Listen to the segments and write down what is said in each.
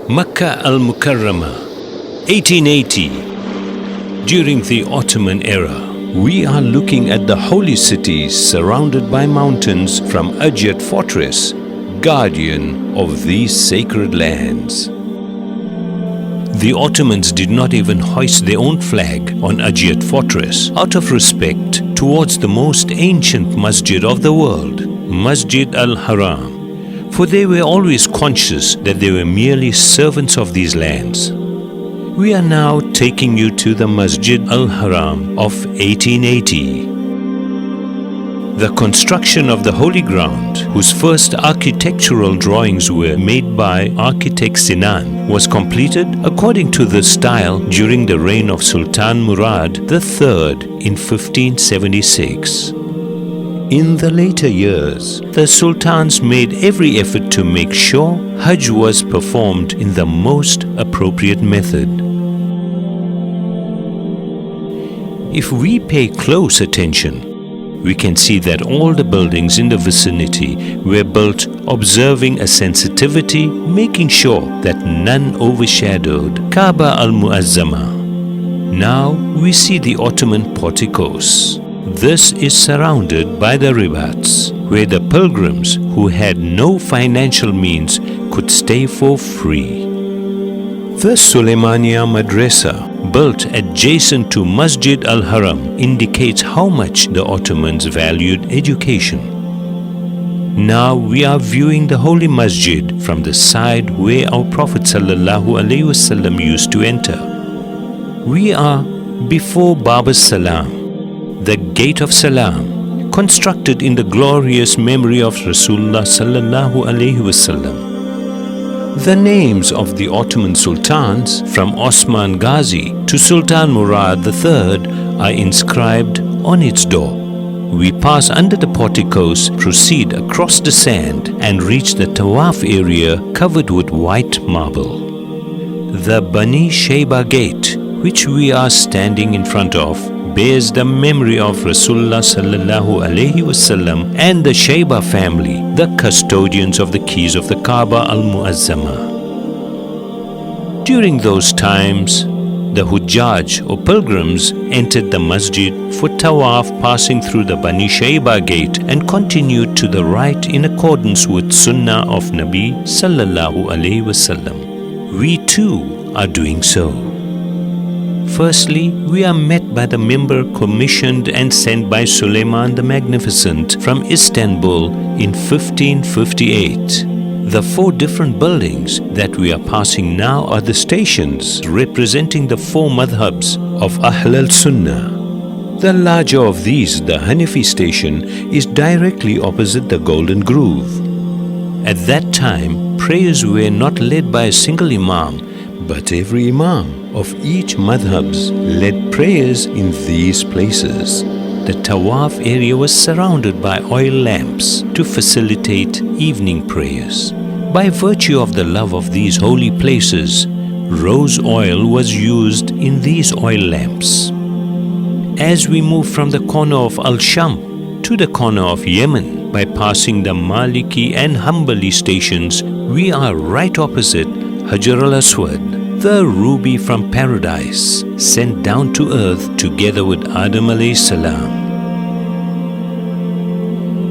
Makkah al-Mukarramah, 1880. During the Ottoman era, we are looking at the holy city surrounded by mountains from Ajyad Fortress, guardian of these sacred lands. The Ottomans did not even hoist their own flag on Ajyad Fortress out of respect towards the most ancient masjid of the world, Masjid al-Haram, for they were always conscious that they were merely servants of these lands. We are now taking you to the Masjid al-Haram of 1880. The construction of the Holy Ground, whose first architectural drawings were made by architect Sinan, was completed according to this style during the reign of Sultan Murad III in 1576. In the later years, the sultans made every effort to make sure Hajj was performed in the most appropriate method. If we pay close attention, we can see that all the buildings in the vicinity were built observing a sensitivity, making sure that none overshadowed Kaaba al-Muazzama. Now we see the Ottoman porticos. This is surrounded by the ribats, where the pilgrims who had no financial means could stay for free. The Suleymaniya Madrasa, built adjacent to Masjid al-Haram, indicates how much the Ottomans valued education. Now we are viewing the Holy Masjid from the side where our Prophet ﷺ used to enter. We are before Bab as-Salam, the Gate of Salam, constructed in the glorious memory of Rasulullah ﷺ. The names of the Ottoman sultans, from Osman Ghazi to Sultan Murad III, are inscribed on its door. We pass under the porticos, proceed across the sand, and reach the Tawaf area covered with white marble. The Bani Shayba Gate, which we are standing in front of, bears the memory of Rasulullah ﷺ and the Shayba family, the custodians of the keys of the Kaaba al-Muazzama. During those times, the Hujjaj or pilgrims entered the masjid for tawaf, passing through the Bani Shayba gate, and continued to the right in accordance with Sunnah of Nabi ﷺ. We too are doing so. Firstly, we are met by the member commissioned and sent by Suleiman the Magnificent from Istanbul in 1558. The 4 different buildings that we are passing now are the stations representing the 4 madhabs of Ahl al-Sunnah. The larger of these, the Hanafi station, is directly opposite the Golden Groove. At that time, prayers were not led by a single imam, but every imam of each madhabs led prayers in these places. The Tawaf area was surrounded by oil lamps to facilitate evening prayers. By virtue of the love of these holy places, rose oil was used in these oil lamps. As we move from the corner of Al-Sham to the corner of Yemen, by passing the Maliki and Hanbali stations, we are right opposite Hajar al-Aswad, the ruby from paradise, sent down to earth together with Adam alayhi salam.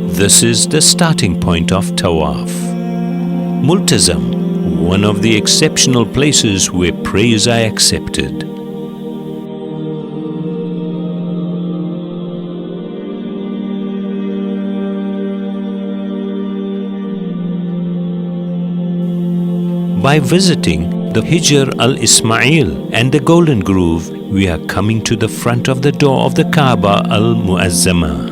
This is the starting point of Tawaf. Multazam, one of the exceptional places where prayers are accepted. By visiting the Hijr al-Ismail and the Golden Groove, we are coming to the front of the door of the Kaaba al-Muazzama.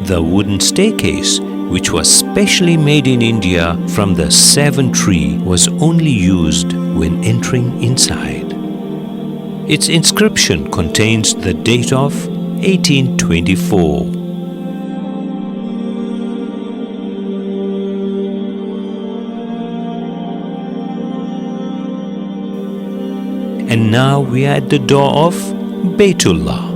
The wooden staircase, which was specially made in India from the savin tree, was only used when entering inside. Its inscription contains the date of 1824. And now we are at the door of Baytullah.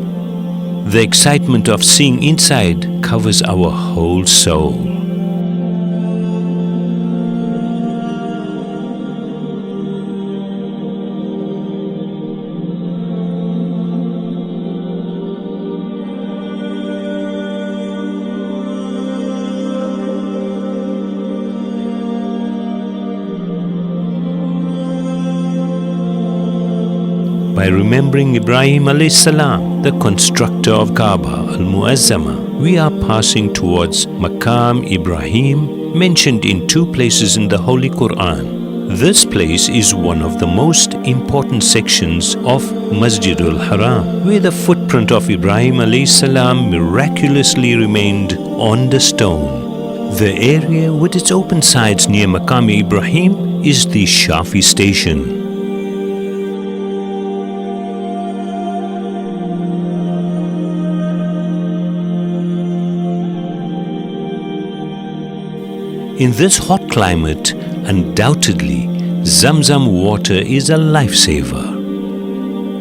The excitement of seeing inside covers our whole soul. by remembering Ibrahim alayhi salam, the constructor of Kaaba al-Muazzama, we are passing towards Maqam Ibrahim, mentioned in 2 places in the Holy Quran. This place is one of the most important sections of Masjidul Haram, where the footprint of Ibrahim alayhi salam miraculously remained on the stone. The area with its open sides near Maqam Ibrahim is the Shafi station. In this hot climate, undoubtedly, Zamzam water is a lifesaver.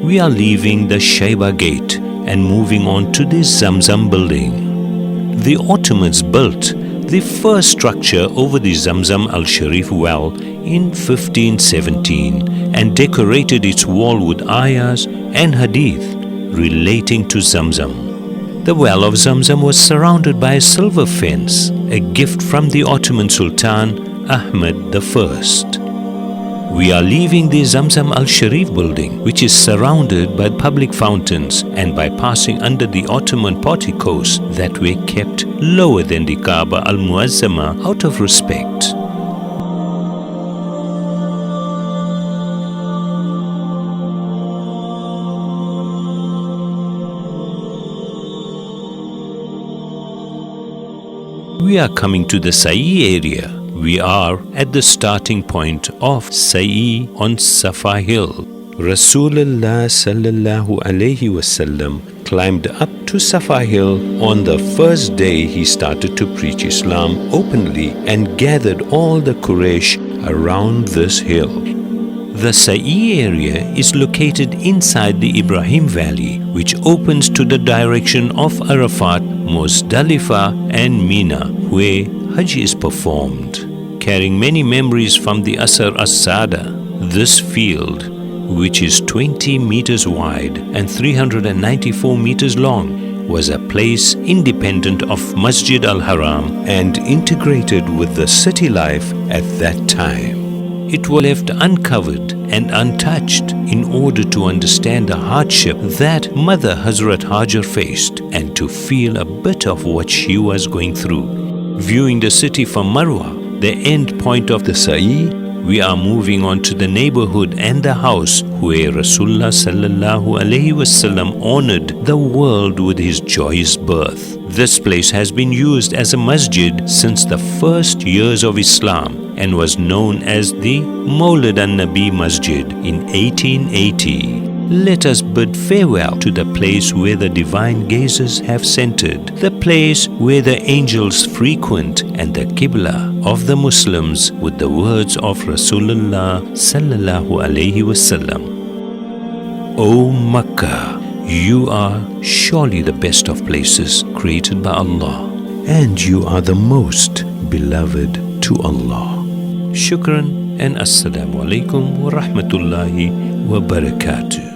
We are leaving the Shaiba gate and moving on to the Zamzam building. The Ottomans built the first structure over the Zamzam al-Sharif well in 1517 and decorated its wall with ayahs and hadith relating to Zamzam. The well of Zamzam was surrounded by a silver fence, a gift from the Ottoman Sultan Ahmed I. We are leaving the Zamzam al-Sharif building, which is surrounded by public fountains, and by passing under the Ottoman porticos that were kept lower than the Kaaba al-Muazzama out of respect. We are coming to the Sa'i area. We are at the starting point of Sa'i on Safa Hill. Rasulullah sallallahu alayhi wasallam climbed up to Safa Hill on the first day he started to preach Islam openly and gathered all the Quraysh around this hill. The Sa'i area is located inside the Ibrahim Valley, which opens to the direction of Arafat, Muzdalifah and Mina, where Hajj is performed. Carrying many memories from the Asr as-Sada, this field, which is 20 meters wide and 394 meters long, was a place independent of Masjid al-Haram and integrated with the city life at that time. It was left uncovered and untouched in order to understand the hardship that Mother Hazrat Hajar faced and to feel a bit of what she was going through. Viewing the city from Marwa, the end point of the Sa'i, we are moving on to the neighborhood and the house where Rasulullah sallallahu alaihi wasallam honored the world with his joyous birth. This place has been used as a masjid since the first years of Islam and was known as the Mawlid an-Nabi Masjid in 1880. Let us bid farewell to the place where the divine gazes have centered, the place where the angels frequent, and the Qibla of the Muslims with the words of Rasulullah sallallahu alaihi wasallam. O Makkah, you are surely the best of places created by Allah, and you are the most beloved to Allah. Shukran and Assalamu alaikum wa rahmatullahi wa barakatuh.